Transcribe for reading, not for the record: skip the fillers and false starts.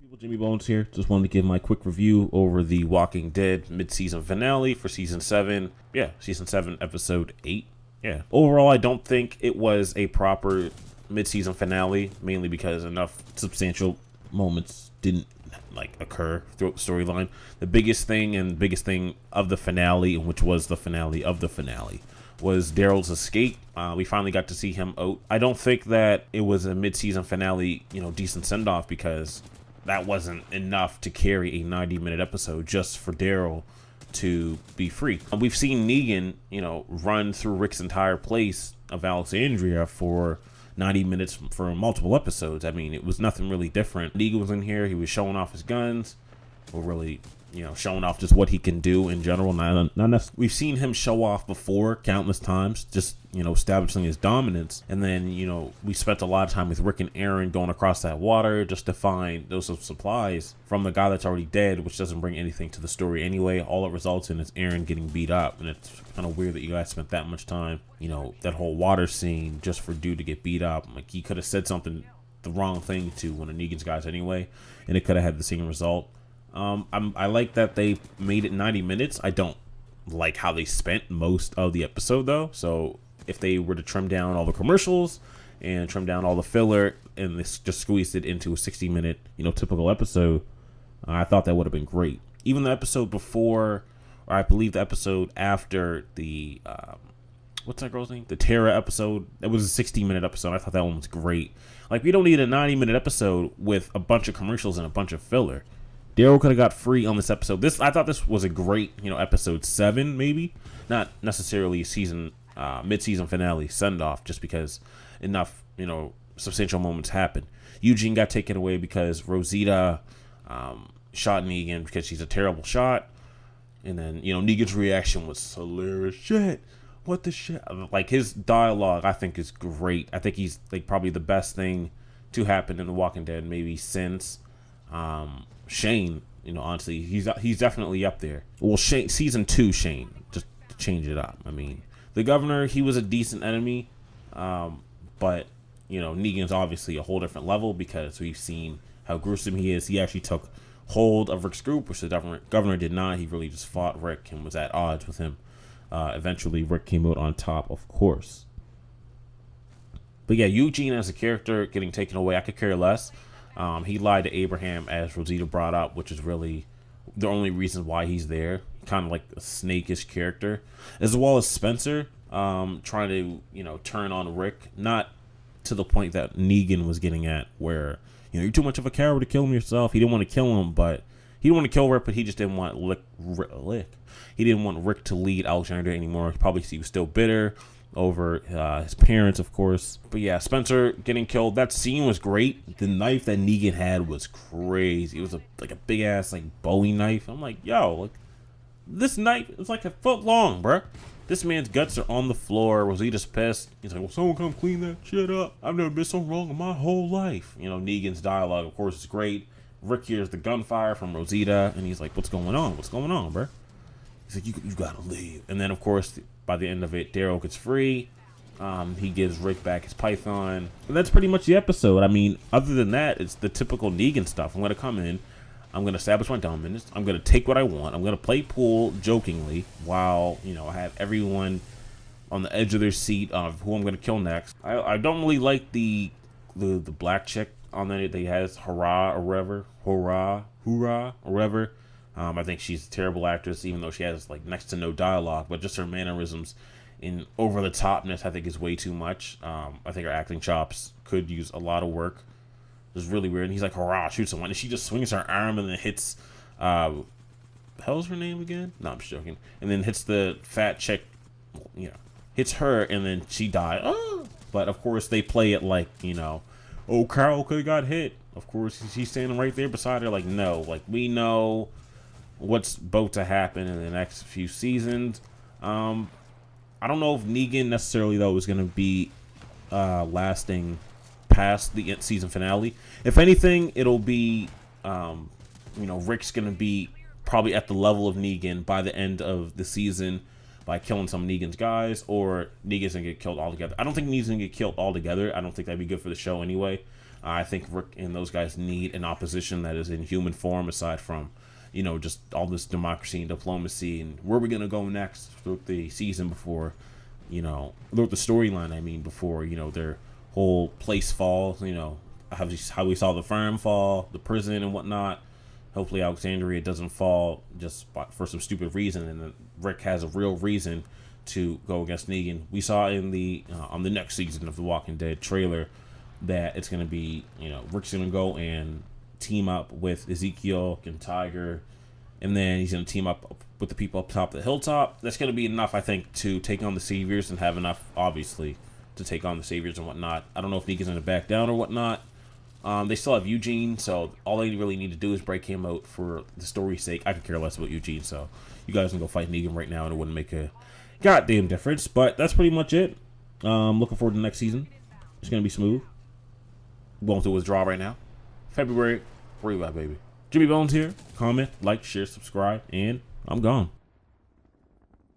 People, Jimmy Bones here. Just wanted to give my quick review over the Walking Dead mid-season finale for season 7. Yeah, season 7, episode 8. Yeah. Overall, I don't think it was a proper mid-season finale, mainly because enough substantial moments didn't occur throughout the storyline. The biggest thing of the finale, which was the finale of the finale, was Daryl's escape. We finally got to see him out. I don't think that it was a mid-season finale, decent send-off, because that wasn't enough to carry a 90-minute episode just for Daryl to be free. We've seen Negan, run through Rick's entire place of Alexandria for 90 minutes for multiple episodes. I mean, it was nothing really different. Negan was in here. He was showing off his guns. Or really, showing off just what he can do in general. We've seen him show off before countless times, just, establishing his dominance. And then, we spent a lot of time with Rick and Aaron going across that water just to find those supplies from the guy that's already dead, which doesn't bring anything to the story anyway. All it results in is Aaron getting beat up. And it's kind of weird that you guys spent that much time, that whole water scene just for dude to get beat up. Like, he could have said something, the wrong thing to one of Negan's guys anyway, and it could have had the same result. I like that they made it 90 minutes. I don't like how they spent most of the episode though. So if they were to trim down all the commercials and trim down all the filler and this just squeezed it into a 60-minute, typical episode, I thought that would have been great. Even the episode before, or I believe the episode after the, what's that girl's name? The Tara episode. It was a 60-minute episode. I thought that one was great. Like, we don't need a 90-minute episode with a bunch of commercials and a bunch of filler. Daryl could have got free on this episode. I thought this was a great, episode 7 maybe, not necessarily season, mid-season finale send off, just because enough, substantial moments happened. Eugene got taken away because Rosita shot Negan because she's a terrible shot, and then Negan's reaction was hilarious. Shit, what the shit? Like, his dialogue, I think, is great. I think he's probably the best thing to happen in The Walking Dead maybe since Shane. Honestly, he's definitely up there. Well, Shane, season 2 Shane, just to change it up. I mean, the governor, he was a decent enemy, but Negan's obviously a whole different level, because we've seen how gruesome he is. He actually took hold of Rick's group, which the governor did not. He really just fought Rick and was at odds with him. Eventually, Rick came out on top, of course. But yeah, Eugene as a character getting taken away, I could care less. He lied to Abraham, as Rosita brought up, which is really the only reason why he's there. Kind of like a snake-ish character. As well as Spencer, trying to, turn on Rick. Not to the point that Negan was getting at, where, you're too much of a coward to kill him yourself. He didn't want to kill him, but he didn't want to kill Rick, but he just didn't want He didn't want Rick to lead Alexandria anymore. He was still bitter over his parents, of course. But yeah, Spencer getting killed. That scene was great. The knife that Negan had was crazy. It was a big ass Bowie knife. I'm like, yo, this knife is like a foot long, bruh. This man's guts are on the floor. Rosita's pissed. He's like, well, someone come clean that shit up. I've never been so wrong in my whole life. Negan's dialogue, of course, is great. Rick hears the gunfire from Rosita, and he's like, what's going on? What's going on, bruh? He's like, you gotta leave. And then, of course, by the end of it, Daryl gets free. He gives Rick back his python. And that's pretty much the episode. I mean, other than that, it's the typical Negan stuff. I'm going to come in. I'm going to establish my dominance. I'm going to take what I want. I'm going to play pool jokingly while, I have everyone on the edge of their seat of who I'm going to kill next. I don't really like the black chick on there that he has, Hurrah or whatever. Hoorah or whatever. I think she's a terrible actress, even though she has next to no dialogue, but just her mannerisms in over the topness, I think, is way too much. I think her acting chops could use a lot of work. It's really weird. And he's like, hurrah, shoot someone, and she just swings her arm and then hits hell's her name again? No, I'm just joking. And then hits the fat chick, hits her, and then she died. Oh! But of course they play it oh, Carl could have got hit. Of course he's standing right there beside her, no, we know what's about to happen in the next few seasons. I don't know if Negan necessarily though is going to be lasting past the season finale. If anything, it'll be Rick's going to be probably at the level of Negan by the end of the season by killing some of Negan's guys, or Negan's going to get killed altogether. I don't think Negan's going to get killed altogether. I don't think that'd be good for the show anyway. I think Rick and those guys need an opposition that is in human form, aside from, you know, just all this democracy and diplomacy, and where are we going to go next throughout the season before, you know, throughout the storyline, I mean, before, you know, their whole place falls, you know, how we saw the firm fall, the prison and whatnot. Hopefully Alexandria doesn't fall just for some stupid reason, and then Rick has a real reason to go against Negan. We saw in the on the next season of The Walking Dead trailer that it's going to be, you know, Rick's going to go and team up with Ezekiel and Tiger, and then he's going to team up with the people up top of the hilltop. That's going to be enough, I think, to take on the Saviors, and have enough, obviously, to take on the Saviors and whatnot. I don't know if Negan's going to back down or whatnot. They still have Eugene, so all they really need to do is break him out for the story's sake. I could care less about Eugene, so you guys can go fight Negan right now, and it wouldn't make a goddamn difference. But that's pretty much it. Looking forward to the next season. It's going to be smooth. Won't do withdraw right now. February, where you at, baby? Jimmy Bones here. Comment, like, share, subscribe, and I'm gone.